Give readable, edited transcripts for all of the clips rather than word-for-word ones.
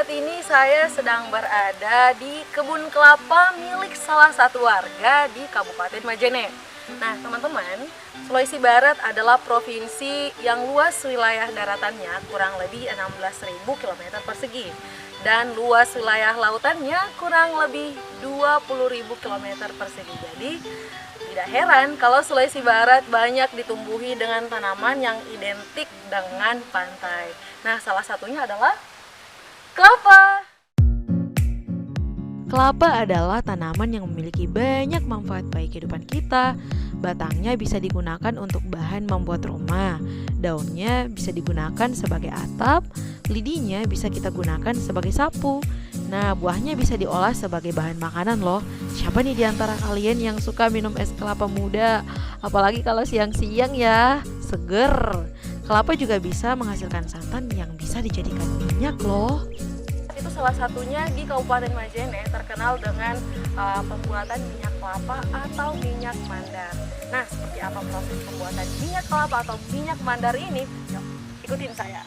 ini saya sedang berada di kebun kelapa milik salah satu warga di Kabupaten Majene. Nah teman-teman, Sulawesi Barat adalah provinsi yang luas wilayah daratannya kurang lebih 16.000 km persegi dan luas wilayah lautannya kurang lebih 20.000 km persegi. Jadi tidak heran kalau Sulawesi Barat banyak ditumbuhi dengan tanaman yang identik dengan pantai. Nah salah satunya adalah kelapa. Kelapa adalah tanaman yang memiliki banyak manfaat bagi kehidupan kita. Batangnya bisa digunakan untuk bahan membuat rumah, daunnya bisa digunakan sebagai atap, lidinya bisa kita gunakan sebagai sapu. Nah, buahnya bisa diolah sebagai bahan makanan loh. Siapa nih di antara kalian yang suka minum es kelapa muda? Apalagi kalau siang-siang ya, seger. Kelapa juga bisa menghasilkan santan yang bisa dijadikan minyak loh. Itu salah satunya di Kabupaten Majene terkenal dengan pembuatan minyak kelapa atau minyak mandar. Nah, seperti apa proses pembuatan minyak kelapa atau minyak mandar ini? Yuk, ikutin saya.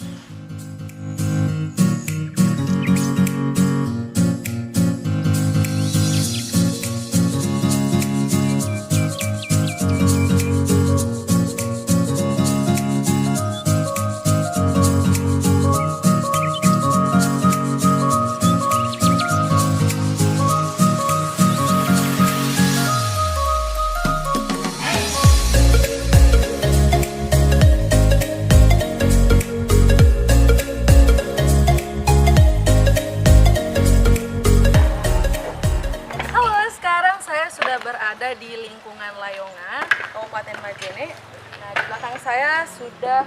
Berada di lingkungan Layongan, Kabupaten Majene. Nah, di belakang saya sudah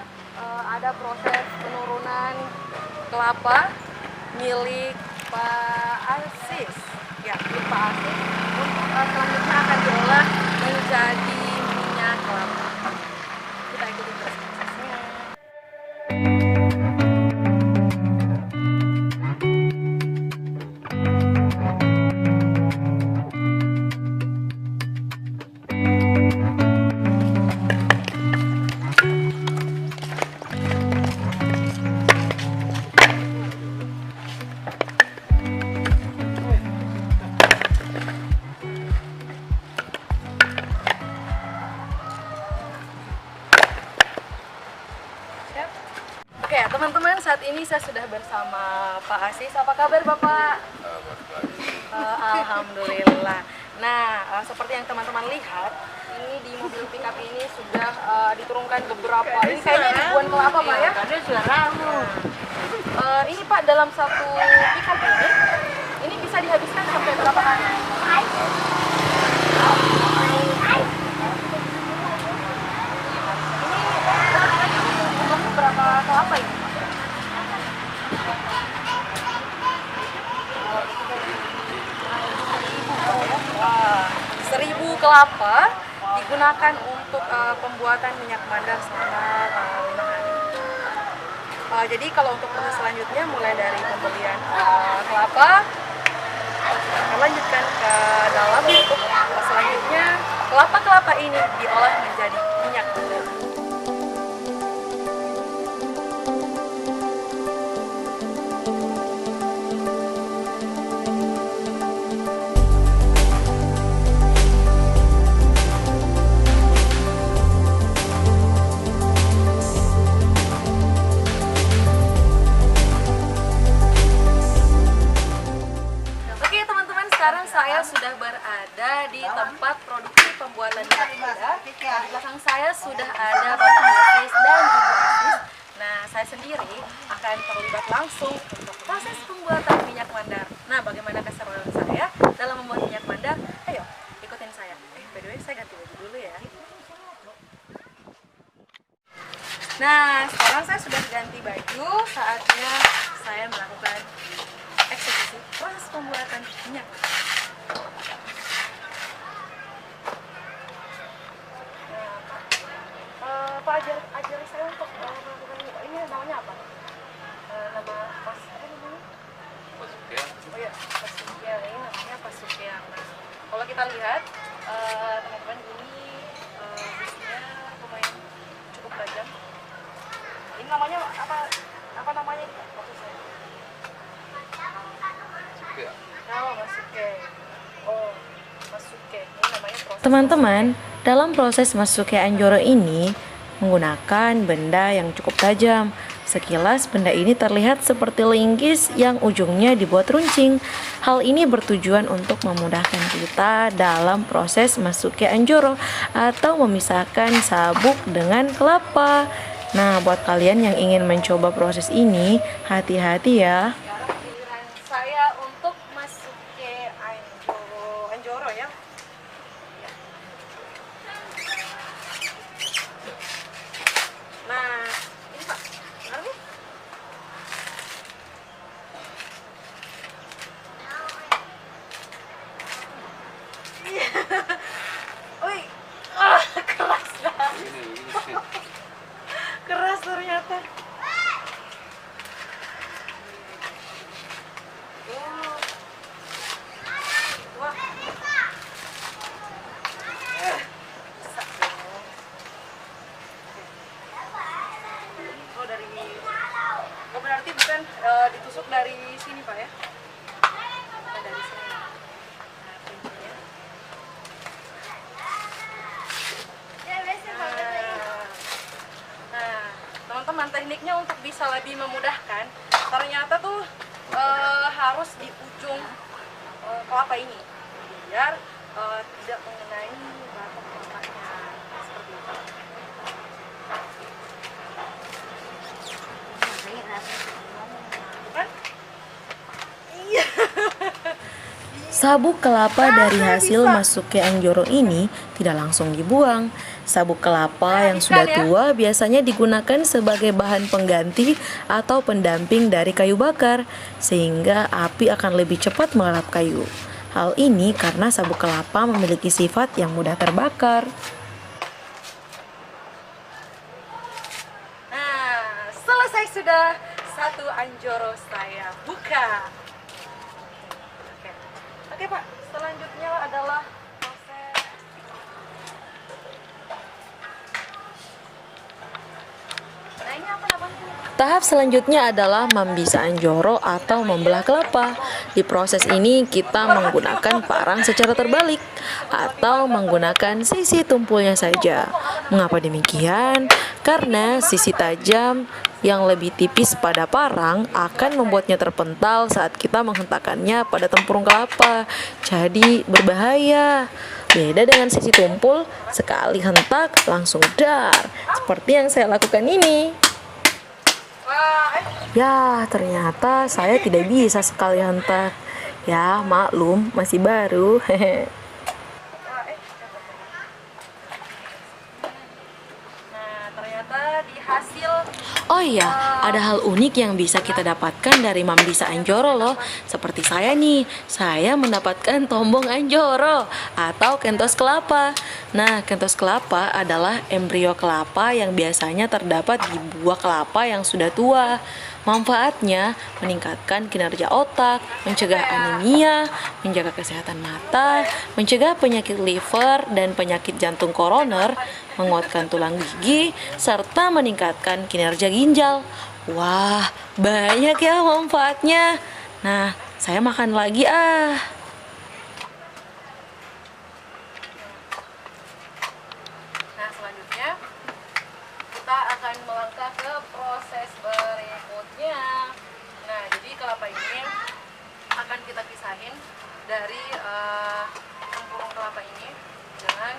ada proses penurunan kelapa milik Pak Asis. Ya, milik Pak Asis. Untuk selanjutnya akan diolah menjadi minyak kelapa. Kita ikuti terus prosesnya. Oke, teman-teman, saat ini saya sudah bersama Pak Asis. Apa kabar Bapak? Alhamdulillah. Nah, seperti yang teman-teman lihat, ini di mobil pickup ini sudah diturunkan beberapa. Ini kayaknya ribuan kelapa Pak ya? Ada suaramu. Ini Pak, dalam satu pickup ini bisa dihabiskan sampai berapa kali? Ini berapa kelapa ini? Wah, 1.000 kelapa digunakan untuk pembuatan minyak mandar selama 5 hari. Jadi kalau untuk proses selanjutnya mulai dari pembelian kelapa, akan lanjutkan ke dalam untuk selanjutnya kelapa-kelapa ini diolah menjadi minyak mandar. Sekarang saya sudah berada di tempat produksi pembuatan minyak mandar. Di belakang saya sudah ada Bapak Asis dan Ibu Asis. Nah, saya sendiri akan terlibat langsung untuk proses pembuatan minyak mandar. Nah, bagaimana keseruan saya dalam membuat minyak mandar? Ayo, ikutin saya. By the way, saya ganti baju dulu ya. Nah, sekarang saya sudah ganti baju. Saatnya saya melakukan eksekusi proses pembuatan minyak. Pak, ajari saya untuk melakukan ini namanya apa? Nama pas apa namanya? Pasukian. Oh ya, pasukian. Ini namanya pasukian. Nah, kalau kita lihat teman-teman ini besinya lumayan cukup tajam. Ini namanya apa namanya? Maksud saya. Nama masuke. Oh, masuke. Ini namanya proses. Teman-teman, dalam proses masuke anjoro ini menggunakan benda yang cukup tajam. Sekilas benda ini terlihat seperti linggis yang ujungnya dibuat runcing. Hal ini bertujuan untuk memudahkan kita dalam proses masuke anjoro atau memisahkan sabuk dengan kelapa. Nah, buat kalian yang ingin mencoba proses ini, hati-hati ya. Sekarang giliran saya untuk masuke anjoro ya. Nah, ini Pak. Taruh. Iya. Wih. Keras banget. Keras ternyata. Oh. Wah. Bisa dong. Oh, dari oh berarti bukan ditusuk dari sini Pak ya? Bukan dari sini. Nah, kuncinya. Nah, teman-teman, tekniknya untuk bisa lebih memudahkan, ternyata tuh harus di ujung kelapa ini, biar tidak mengenai batok kelapanya. Seperti itu. Bukan? Iya. Sabuk kelapa dari hasil masuke anjoro ini tidak langsung dibuang. Sabuk kelapa yang sudah tua biasanya digunakan sebagai bahan pengganti atau pendamping dari kayu bakar, sehingga api akan lebih cepat melalap kayu. Hal ini karena sabuk kelapa memiliki sifat yang mudah terbakar. Nah, selesai sudah satu anjoro saya buka. Oke Pak, selanjutnya adalah proses. Nah ini apa namanya? Tahap selanjutnya adalah membisa anjoro atau membelah kelapa. Di proses ini kita menggunakan parang secara terbalik atau menggunakan sisi tumpulnya saja. Mengapa demikian? Karena sisi tajam yang lebih tipis pada parang akan membuatnya terpental saat kita menghentakkannya pada tempurung kelapa. Jadi berbahaya. Beda dengan sisi tumpul, sekali hentak langsung dar. Seperti yang saya lakukan ini. Ya, ternyata saya tidak bisa sekali hentak. Ya, maklum, masih baru. Hehe. Nah ternyata di hasil Oh iya, ada hal unik yang bisa kita dapatkan dari membisa anjoro loh. Seperti saya nih, saya mendapatkan tombong anjoro atau kentos kelapa. Nah, kentos kelapa adalah embrio kelapa yang biasanya terdapat di buah kelapa yang sudah tua. Manfaatnya meningkatkan kinerja otak, mencegah anemia, menjaga kesehatan mata, mencegah penyakit liver dan penyakit jantung koroner, menguatkan tulang gigi, serta meningkatkan kinerja ginjal. Wah, banyak ya manfaatnya. Nah, saya makan lagi ah. Nah selanjutnya kita akan melangkah ke proses berikutnya. Nah jadi kelapa ini akan kita pisahin dari tempurung kelapa ini dengan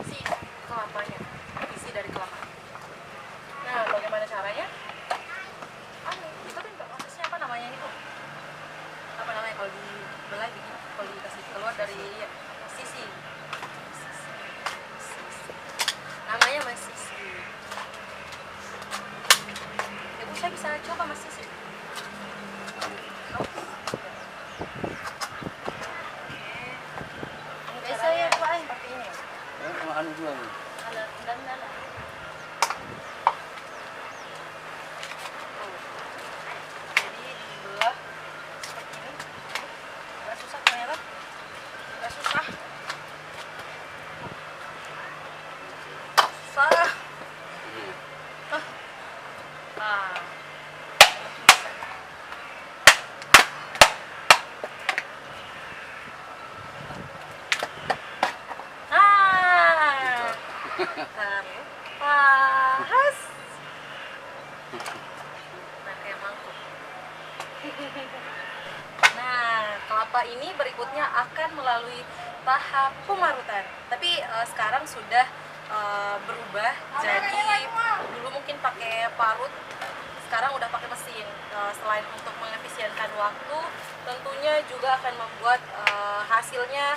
si kelapanya, isi dari kelapa. Nah bagaimana caranya? Itu kan prosesnya apa namanya ini kok? Apa namanya kalau dibelah begini? Kalau dikasih keluar dari sisi. Namanya Mas Sisi. Ibu saya bisa coba Mas Sisi. Biasa ya Pak seperti ini. Anu dua nih. Jadi dibelah seperti ini. Nggak susah ternyata. Nggak susah. kelapa ini berikutnya akan melalui tahap pemarutan. Tapi sekarang sudah berubah, jadi dulu mungkin pakai parut, sekarang udah pakai mesin. Selain untuk mengefisienkan waktu, tentunya juga akan membuat hasilnya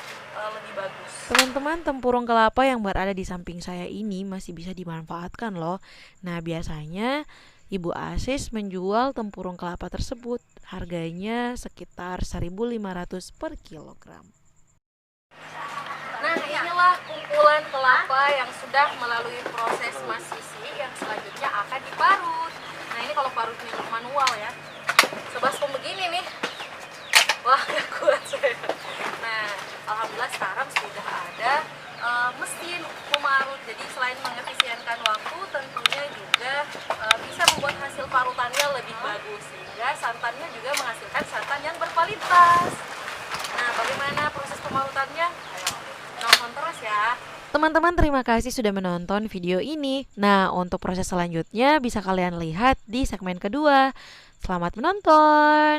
lebih bagus. Teman-teman, tempurung kelapa yang berada di samping saya ini masih bisa dimanfaatkan loh. Nah, biasanya Ibu Asis menjual tempurung kelapa tersebut. Harganya sekitar 1.500 per kilogram. Nah, inilah kumpulan kelapa yang sudah melalui proses masisi yang selanjutnya akan diparut. Nah, ini kalau parutnya manual ya. Sebaskom begini nih. Wah, gak kuat saya. Nah, alhamdulillah sekarang sudah ada mesin pemarut. Jadi selain mengefisienkan waktu, tentunya juga bisa membuat hasil parutannya lebih bagus, sehingga santannya juga menghasilkan santan yang berkualitas. Nah, bagaimana proses pemarutannya? Ayo, nonton terus ya. Teman-teman, terima kasih sudah menonton video ini. Nah, untuk proses selanjutnya bisa kalian lihat di segmen kedua. Selamat menonton!